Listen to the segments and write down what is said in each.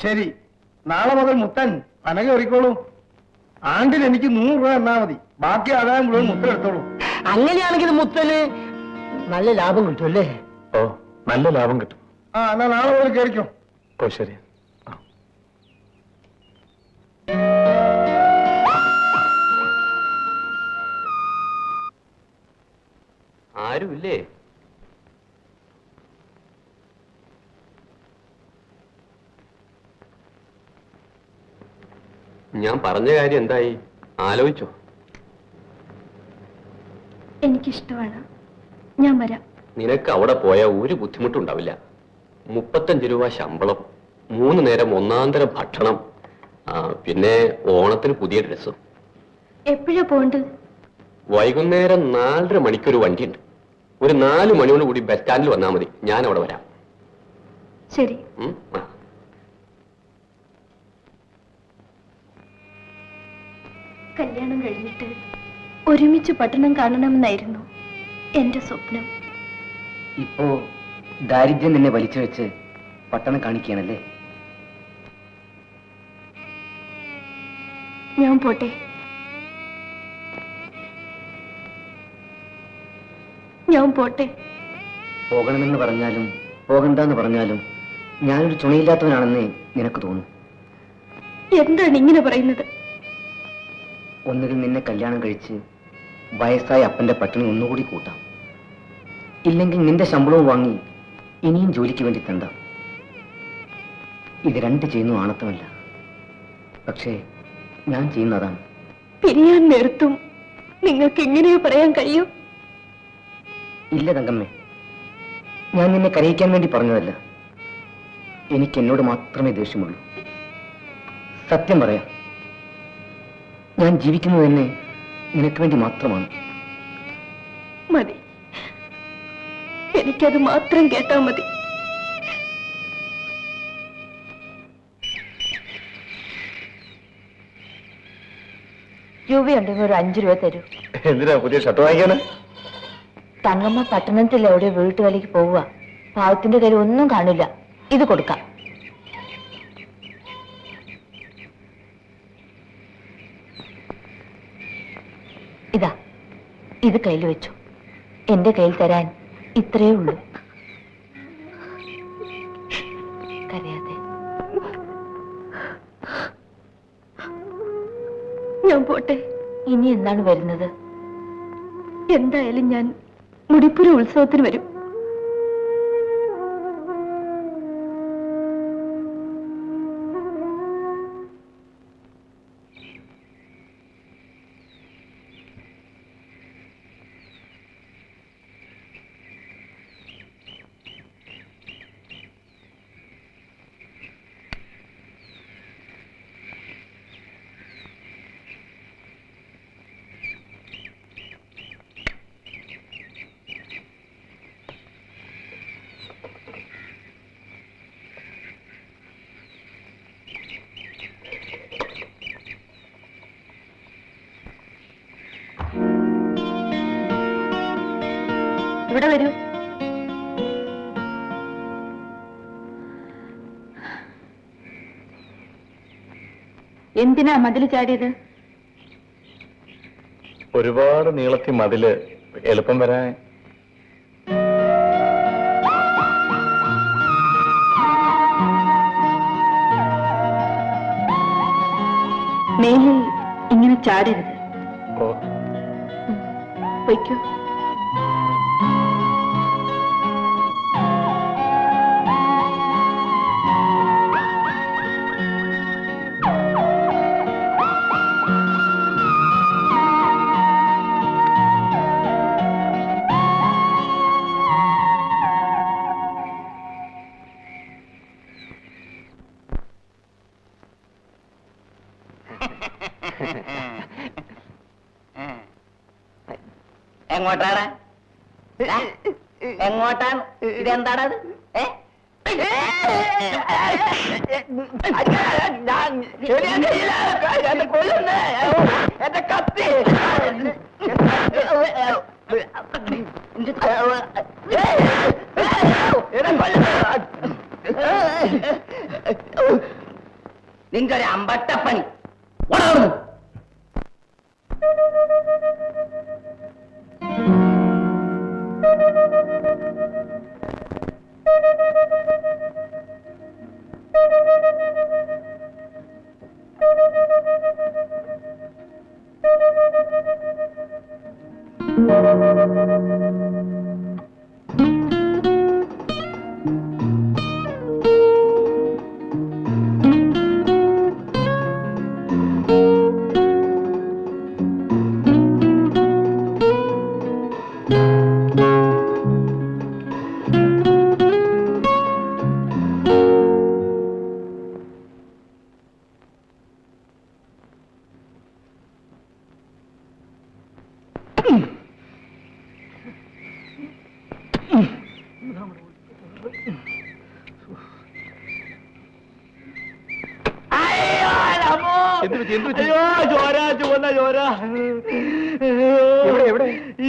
ശരി, നാളെ മുതൽ മുത്തൻ പന കയറിക്കോളൂ. ആണ്ടിൽ എനിക്ക് 100 രൂപ എന്നാ മതി. ബാക്കി ആദായം മുഴുവൻ മുത്തൻ എടുത്തോളൂ. അങ്ങനെയാണെങ്കിൽ മുത്തന് നല്ല ലാഭം കിട്ടുമല്ലേ? ഓ, നല്ല ലാഭം കിട്ടും. എന്നാ നാളെ മുതൽ കയറിക്കോ. ഓ ശരി. ആരുമില്ലേ? ഞാൻ പറഞ്ഞ കാര്യം എന്തായി? ആലോചിച്ചോ? എനിക്കിഷ്ടമാണ്, ഞാൻ വരാം. നിനക്ക് അവിടെ പോയാൽ ഒരു ബുദ്ധിമുട്ടുണ്ടാവില്ല. 35 രൂപ ശമ്പളം, 3 നേരം ഒന്നാന്തരം ഭക്ഷണം, പിന്നെ ഓണത്തിന് പുതിയ ഡ്രസ്സും. എപ്പോഴാ പോണ്ടത്? വൈകുന്നേരം 4:30 മണിക്കൊരു വണ്ടിയുണ്ട്. ഒരു 4 മണിയോട് കൂടി ബസ് സ്റ്റാൻഡിൽ വന്നാൽ മതി. ഞാൻ അവിടെ വരാം. ശരി. കല്യാണം കഴിഞ്ഞിട്ട് ഒരുമിച്ച് പട്ടണം കാണണമെന്നായിരുന്നു എന്റെ സ്വപ്നം. ഇപ്പോ ദാരിദ്ര്യം നിന്നെ വലിച്ചു വെച്ച് പട്ടണം കാണിക്കുകയാണല്ലേ? ഞാൻ പോട്ടെ. ഞാൻ പോട്ടെ. പോകണമെന്ന് പറഞ്ഞാലും പോകണ്ടെന്ന് പറഞ്ഞാലും ഞാനൊരു തുണയില്ലാത്തവനാണെന്നേ നിനക്ക് തോന്നും. എന്താണ് ഇങ്ങനെ പറയുന്നത്? ഒന്നുകിൽ നിന്നെ കല്യാണം കഴിച്ച് വയസ്സായ അപ്പന്റെ പട്ടിണി ഒന്നുകൂടി കൂട്ടാം, ഇല്ലെങ്കിൽ നിന്റെ ശമ്പളവും വാങ്ങി ഇനിയും ജോലിക്ക് വേണ്ടി തണ്ടാം. ഇത് 2 ചെയ്യുന്നു ആണത്തമല്ല, പക്ഷേ ഞാൻ ചെയ്യുന്നതാണ്. പിരിയാൻ നേരത്തും നിങ്ങൾക്ക് എങ്ങനെയോ പറയാൻ കഴിയും? ഇല്ല തങ്കമ്മേ, ഞാൻ നിന്നെ കരയിക്കാൻ വേണ്ടി പറഞ്ഞതല്ല. എനിക്ക് എന്നോട് മാത്രമേ ദേഷ്യമുള്ളൂ. സത്യം പറയാം, ഞാൻ ജീവിക്കുന്നത് തന്നെ നിനക്ക് വേണ്ടി മാത്രമാണ്. മതി, എനിക്കത് മാത്രം കേട്ടാ മതി. രൂപയുണ്ടെങ്കിൽ ഒരു 5 രൂപ തരൂ. എന്തിനാ? പുതിയ ഷർട്ട് വാങ്ങിക്കാന്? തങ്കമ്മ പട്ടണത്തിൽ എവിടെ വീട്ടുകളിലേക്ക് പോവുക, പാവത്തിന്റെ കയ്യിൽ ഒന്നും കാണില്ല. ഇത് കൊടുക്കാം. ഇതാ, ഇത് കയ്യിൽ വെച്ചു. എന്റെ കയ്യിൽ തരാൻ ഇത്രയേ ഉള്ളൂ. കരയാതെ. ഞാൻ പോട്ടെ. ഇനി എന്നാണ് വരുന്നത്? എന്തായാലും ഞാൻ മുടിപ്പുര ഉത്സവത്തിന് വരും. ഇവിടെ വരൂ. എന്തിനാ മതില് ചാടിയത്? ഒരുപാട് നീളത്തി മതില് എളുപ്പം വരാൻ. മേലിൽ ഇങ്ങനെ ചാടരുത്. ഓ, പൊയ്ക്കോ. എങ്ങോട്ടാണ്? എങ്ങോട്ടാണ്? ഇതെന്താണത്? എന്റെ കത്തി നിന്റെ ഒരു അമ്പട്ടപ്പണി. ഓടാവുന്നു.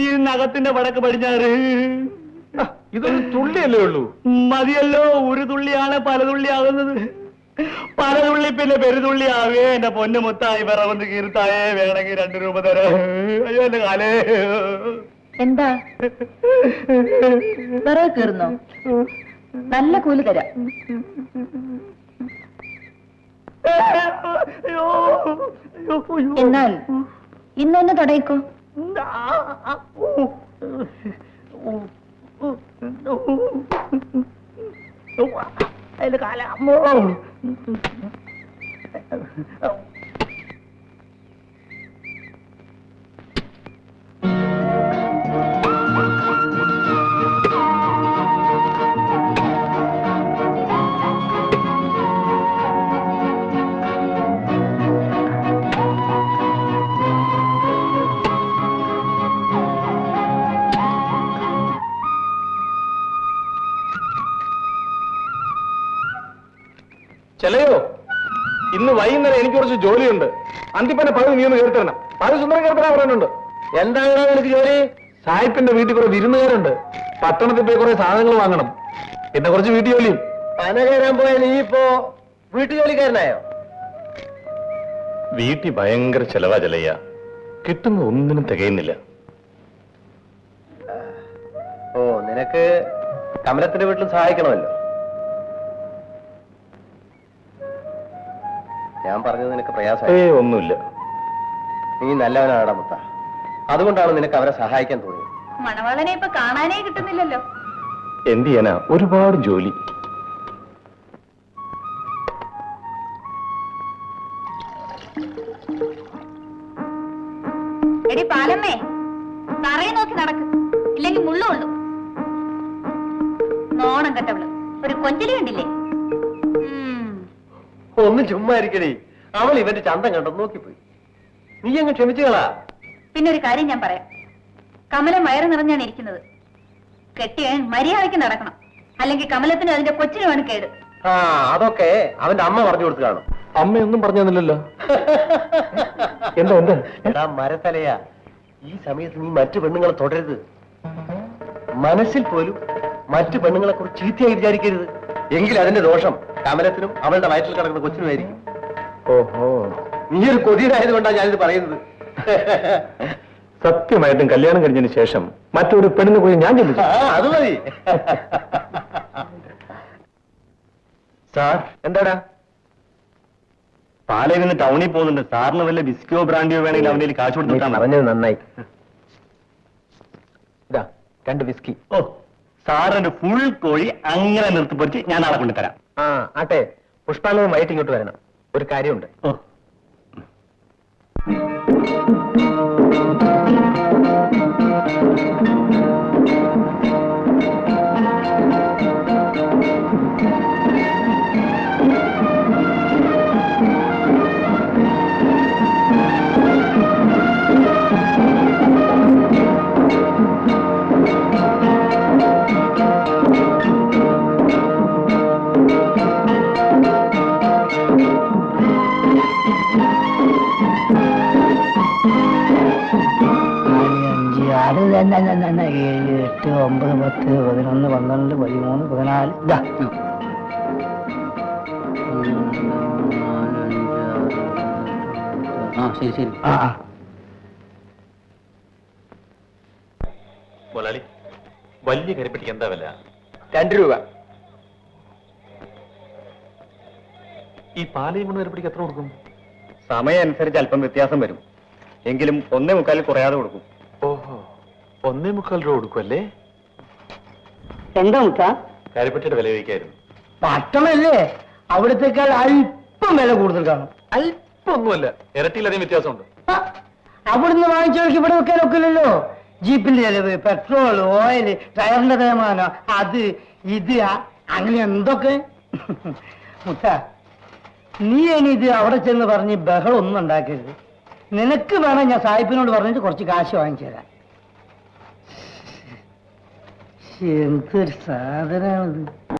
ഈ നഖത്തിന്റെ വടക്ക് പടിഞ്ഞാറ് ഇതൊരു തുള്ളിയല്ലേ ഉള്ളൂ. മതിയല്ലോ, ഒരു തുള്ളിയാണ് പല തുള്ളിയാകുന്നത്. പല തുള്ളി പിന്നെ പെരുതുള്ളിയാവേ. എന്റെ പൊന്നു മുത്തായി വിറവൊന്ന് കീർത്തായേ, വേണമെങ്കിൽ 2 രൂപ തരാം. അയ്യോ എന്റെ കാലേ. എന്താ വിറക് കീറുന്നോ? നല്ല കൂലി തരാം. അയ്യോ അയ്യോ അയ്യോ. എന്നാൽ ഇന്ന് തന്നെ തുടങ്ങിക്കോ. അതിന്റെ കാല അമ്മോ. ചെലയോ, ഇന്ന് വൈകുന്നേരം എനിക്ക് കുറച്ച് ജോലിയുണ്ട്. അന്തിപ്പന്നെ പകുതി നീ ഒന്ന് കേൾത്തരണം. പകുതി സുന്ദരം കേൾത്തരാൻ പറയുന്നുണ്ട്. എന്താണ് നിനക്ക് ജോലി? സായിപ്പിന്റെ വീട്ടിൽ കുറെ വിരുന്നുകാരുണ്ട്. പട്ടണത്തിൽ പോയി കുറെ സാധനങ്ങൾ വാങ്ങണം. പിന്നെ കുറച്ച് വീട്ടു ജോലിയും. പന കയറാൻ പോയ നീ ഇപ്പോ വീട്ടുജോലിക്കാരനായോ? വീട്ടിൽ ഭയങ്കര ചെലവാ ചെലയ്യ. കിട്ടുന്ന ഒന്നിനും തികയുന്നില്ല. ഓ, നിനക്ക് കമലത്തിന്റെ വീട്ടിൽ സഹായിക്കണമല്ലോ. ഞാൻ പറഞ്ഞത് നിനക്ക് പ്രയാസമായി. ഒന്നുമില്ല. നീ നല്ലവനാടാ മുത്ത. അതുകൊണ്ടാണ് നിനക്ക് അവരെ സഹായിക്കാൻ തോന്നിയത്. മണവാളനെ ഇപ്പൊ കാണാനേ കിട്ടുന്നില്ലല്ലോ. എന്ത് ചെയ്യാനാ, ഒരുപാട് ജോലി. എടി പാലമ്മേ, തറയെ നോക്കി നടക്ക്, ഇല്ലെങ്കിൽ മുള്ളുള്ളൂ. നോണം കെട്ടവള്, ഒരു കൊഞ്ചലി കണ്ടില്ലേ? ഒന്ന് ചുമ്മാ ഇരിക്കണേ. അവൾ ഇവന്റെ ചന്തം കണ്ടോ നോക്കിപ്പോയി. നീ അങ്ങ് ക്ഷമിച്ചുകളാ. പിന്നെ ഒരു കാര്യം ഞാൻ പറയാം. കമലം വയറ് നിറഞ്ഞാണ് ഇരിക്കുന്നത്. കെട്ടിയൻ മര്യാദയ്ക്ക് നടക്കണം, അല്ലെങ്കിൽ കമലത്തിന് അതിന്റെ കൊച്ചിനുമാണ് കേട്. ആ, അതൊക്കെ അവന്റെ അമ്മ പറഞ്ഞു കൊടുത്തു കാണും. അമ്മയൊന്നും പറഞ്ഞു തന്നില്ലല്ലോ. എന്താ എന്താ? എടാ മരത്തലയാ, ഈ സമയത്ത് നീ മറ്റു പെണ്ണുങ്ങളെ തുടരുത്. മനസ്സിൽ പോലും മറ്റു പെണ്ണുങ്ങളെ കുറിച്ച് ചീത്തയായി വിചാരിക്കരുത്. എങ്കിൽ അതിന്റെ ദോഷം കമലത്തിനും അവളുടെ വയറ്റിൽ കിടക്കുന്ന കൊച്ചിനുമായിരിക്കും. ഓഹോ, നീ ഒരു കൊതിയനായത് കൊണ്ടാണ് ഞാനിത് പറയുന്നത്. സത്യമായിട്ടും കല്യാണം കഴിഞ്ഞതിന് ശേഷം മറ്റൊരു പെണ്ണിനെ കുറിച്ച് ഞാൻ ചിന്തിച്ചു. അത് മതി. സാർ എന്താടാ? പാലയിൽ നിന്ന് ടൗണിൽ പോകുന്നുണ്ട്. സാറിന് വല്ല ബിസ്കിയോ ബ്രാൻഡിയോ വേണമെങ്കിൽ അവന്റെ കാശ് കൊടുത്തിട്ടാണ്. പറഞ്ഞത് നന്നായി. ഇതാ 2 വിസ്കി. ഓ, സാറിന്റെ ഫുൾ കോഴി അങ്ങനെ നിർത്തിപ്പൊരിച്ച് ഞാൻ നാളെ കൊണ്ടുതരാം. ആ ആട്ടെ, പുഷ്പാലവും വൈകിട്ട് ഇങ്ങോട്ട് വരണം. ഒരു കാര്യമുണ്ട്. ഓ, ആറ് 7 8 9 10 11 12 13 14 ഇതാ ശരി ശരി. ആ ആ. മുതലാളി വലിയ കരിപ്പെട്ടിക്ക് എന്താ വില? 2 രൂപ. ഈ പാലയും കൊണ്ട് കരിപ്പെട്ടിക്ക് എത്ര കൊടുക്കും? സമയം അനുസരിച്ച് അല്പം വ്യത്യാസം വരും, എങ്കിലും 1.25 കുറയാതെ കൊടുക്കും. ഓഹോ, 1.25 രൂപ കൊടുക്കുമല്ലേ? എന്താ മുത്ത? കരിപ്പെട്ടിയുടെ വില ചോദിക്കായിരുന്നു. പട്ടണല്ലേ, അവിടത്തേക്കാൾ അല്പം വില കൂടുതൽ കാണും. അല്പൊന്നുമല്ല, ഇരട്ടിയിലധികം വ്യത്യാസമുണ്ട്. ആ, അവിടുന്ന് വാങ്ങിച്ചവർക്ക് ഇവിടെ വെക്കാൻ ഒക്കില്ലല്ലോ. ജീപ്പിന്റെ ചെലവ്, പെട്രോൾ, ഓയിൽ, ടയറിന്റെ തേമാനം, അത് ഇത് അങ്ങനെ എന്തൊക്കെ. മുത്ത, നീ ഇനി ഇത് അവിടെ ചെന്ന് പറഞ്ഞ് ബഹളം ഒന്നും ഉണ്ടാക്കരുത്. നിനക്ക് വേണം ഞാൻ സാഹിബിനോട് പറഞ്ഞിട്ട് കുറച്ച് കാശ് വാങ്ങിച്ചു തരാം. എന്തൊരു സാധനമാണിത്.